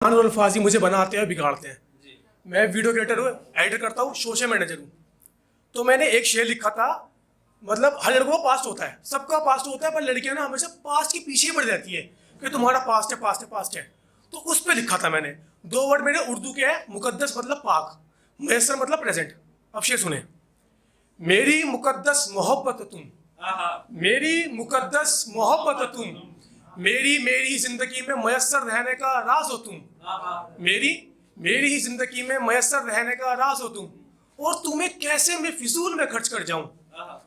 और अल्फाजी मुझे बनाते हैं और बिगाड़ते हैं। मैं वीडियो क्रिएटर हूँ, एडिटर करता हूँ, सोशल मैनेजर हूँ। तो मैंने एक शेर लिखा था, मतलब हर लड़कों का पास्ट होता है, सबका पास्ट होता है, पर लड़कियां ना हमेशा पास्ट के पीछे ही पड़ जाती है कि तुम्हारा पास्ट है, पास्ट है, पास्ट है। तो उस पर लिखा था मैंने। दो वर्ड मेरे उर्दू के है, मुकद्दस मतलब पाक, मैसर मतलब प्रेजेंट। अब शेर सुने। मेरी मुकद्दस मोहब्बत तुम, मेरी मुकद्दस मोहब्बत तुम, मेरी मेरी जिंदगी में मयसर रहने का राज हो तुम, मेरी मेरी ही जिंदगी में मयसर रहने का राज हो तुम, और तुम्हें कैसे मैं फिजूल में खर्च कर जाऊं,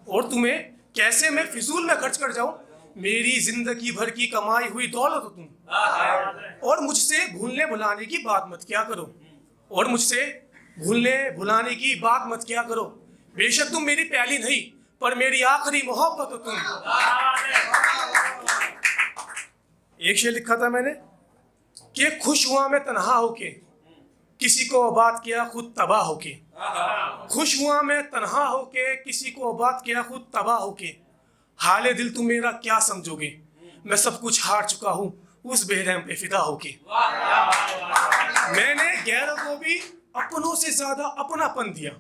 और तुम्हें कैसे मैं फिजूल में खर्च कर जाऊं, मेरी जिंदगी भर की कमाई हुई दौलत हो तुम, और मुझसे भूलने भुलाने की बात मत क्या करो, और मुझसे भूलने भुलाने की बात मत क्या करो, बेशक तुम मेरी पहली नहीं पर मेरी आखिरी मोहब्बत हो तुम। एक शेर लिखा था मैंने कि खुश हुआ मैं तन्हा होके, किसी को बात किया खुद तबाह होके, खुश हुआ मैं तन्हा होके, किसी को बात किया खुद तबाह होके, हाले दिल तुम मेरा क्या समझोगे, मैं सब कुछ हार चुका हूं उस बेरहम पे फिदा होके। मैंने गैरों को भी अपनों से ज्यादा अपनापन दिया,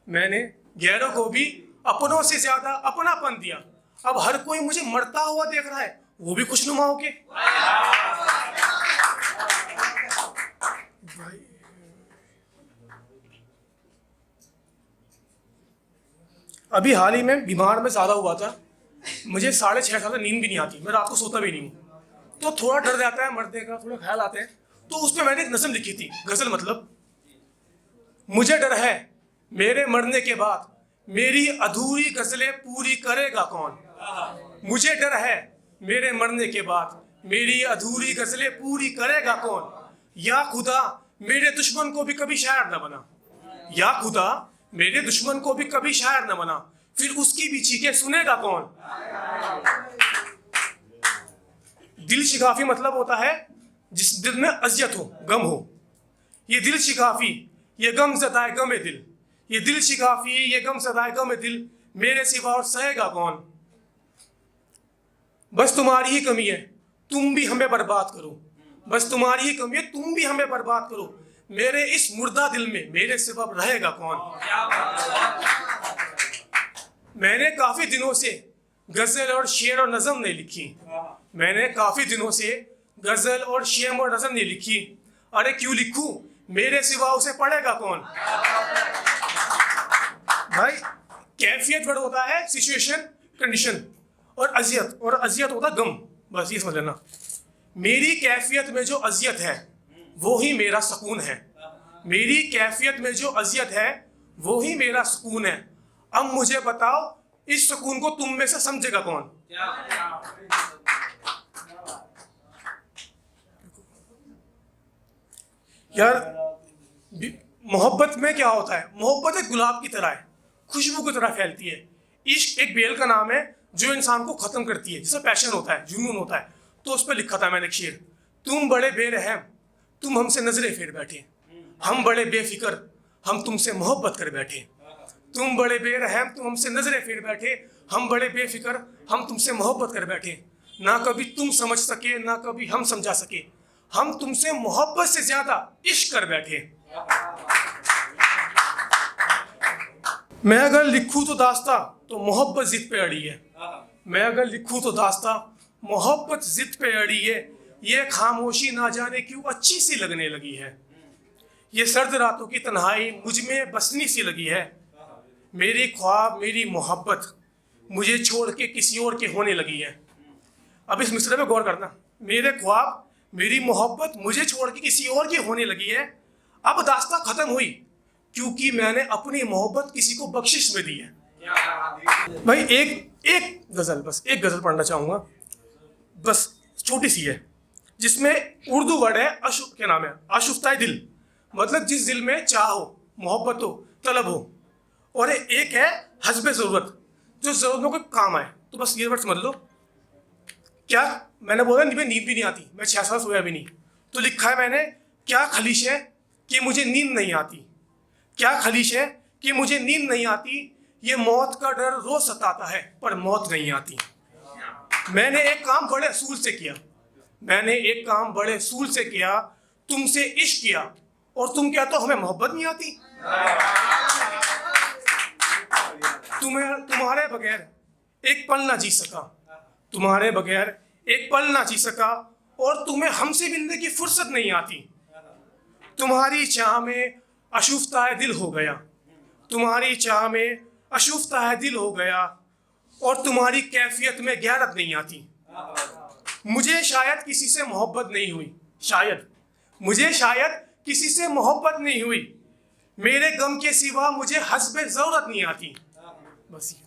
मैंने गैरों को भी अपनों से ज्यादा अपनापन दिया, अब हर कोई मुझे मरता हुआ देख रहा है, वो भी खुशनुमा होके। अभी हाल ही में बीमार में ज्यादा हुआ था, मुझे 6.5 साल से नींद भी नहीं आती, मैं रात को सोता भी नहीं हूँ, तो थोड़ा डर जाता है मरने का, थोड़ा ख्याल आते हैं। तो उसमें मैंने एक नज़म लिखी थी, गजल मतलब। मुझे डर है मेरे मरने के बाद मेरी अधूरी गजलें पूरी करेगा कौन, मुझे डर है मेरे मरने के बाद मेरी अधूरी गजलें पूरी करेगा कौन, या खुदा मेरे दुश्मन को भी कभी शायर न बना, या खुदा मेरे दुश्मन को भी कभी शायर न बना, फिर उसकी भी चीखें सुनेगा कौन। दिल शिगाफी मतलब होता है जिस दिल में अजियत हो, गम हो। ये दिल शिगाफी ये गम ज़दाए गम दिल, ये दिल शिगाफी ये गम ज़दाए गम दिल, मेरे सिवा और सहेगा कौन। बस तुम्हारी ही कमी है तुम भी हमें बर्बाद करो, बस तुम्हारी ही कमी है तुम भी हमें बर्बाद करो, मेरे इस मुर्दा दिल में मेरे सिवा रहेगा कौन। मैंने काफी दिनों से गजल और शेर और नज़म नहीं लिखी, मैंने काफी दिनों से गजल और शेर और नज़म नहीं लिखी, अरे क्यों लिखूं मेरे सिवा उसे पढ़ेगा कौन। भाई कैफियत वर्ड होता है सिचुएशन कंडीशन, और अजियत होता गम, बस ये समझ लेना। मेरी कैफियत में जो अजियत है वो ही मेरा सुकून है, मेरी कैफियत में जो अजियत है वो ही मेरा सुकून है, अब मुझे बताओ इस सुकून को तुम में से समझेगा कौन। यार मोहब्बत में क्या होता है, मोहब्बत एक गुलाब की तरह है, खुशबू की तरह फैलती है। इश्क एक बेल का नाम है जो इंसान को खत्म करती है, जिसमें पैशन होता है, जुनून होता है। तो उस पर लिखा था मैंने एक शेर, तुम बड़े बेरहम तुम हमसे नजरें फेर बैठे, हम बड़े बेफिक्र हम तुमसे मोहब्बत कर बैठे, तुम बड़े बेरहम तुम हमसे नजरें फेर बैठे, हम बड़े बेफिक्र हम तुमसे मोहब्बत कर बैठे, ना कभी तुम समझ सके ना कभी हम समझा सके, हम तुमसे मोहब्बत से ज्यादा इश्क कर बैठे। मैं अगर लिखूं तो दास्ता तो मोहब्बत जिद पे अड़ी है, मैं अगर लिखूं तो दास्ता मोहब्बत जिद पे अड़ी है, ये खामोशी ना जाने क्यों अच्छी सी लगने लगी है, ये सर्द रातों की तन्हाई मुझ में बसनी सी लगी है, मेरी ख्वाब मेरी मोहब्बत मुझे छोड़ के किसी और के होने लगी है। अब इस मिसरे में गौर करना, मेरे ख्वाब मेरी मोहब्बत मुझे छोड़ के किसी और की होने लगी है, अब दास्तां खत्म हुई क्योंकि मैंने अपनी मोहब्बत किसी को बख्शिश में दी है। भाई एक गजल, बस एक गजल पढ़ना चाहूंगा, बस छोटी सी है, जिसमें उर्दू वर्ड है क्या नाम है, आशुफ्ताए दिल, मतलब जिस दिल में चाह हो, मोहब्बत हो, तलब हो, और एक है हस्बे ज़रूरत, जो ज़रूरतों को काम आए। तो बस ये वर्ड समझ लो। क्या मैंने बोला नींद भी नहीं आती, मैं 6 साल सोया भी नहीं, तो लिखा है मैंने, क्या खलीश है कि मुझे नींद नहीं आती, क्या खलीश है कि मुझे नींद नहीं आती, ये मौत का डर रोज सताता है पर मौत नहीं आती। मैंने एक काम बड़े असूल से किया, मैंने एक काम बड़े असूल से किया, तुमसे इश्क किया और तुम कहते हो हमें मोहब्बत नहीं आती। तुम्हारे बगैर एक पल ना जी सका, तुम्हारे बगैर एक पल ना जी सका, और तुम्हें हमसे मिलने की फुर्सत नहीं आती। तुम्हारी चाह में अशुफ्ता है दिल हो गया, तुम्हारी चाह में अशुफ्ता है दिल हो गया, और तुम्हारी कैफियत में गैरत नहीं आती। मुझे शायद किसी से मोहब्बत नहीं हुई, मुझे शायद किसी से मोहब्बत नहीं हुई, मेरे गम के सिवा मुझे हस्बे ज़रूरत नहीं आती। बस ये।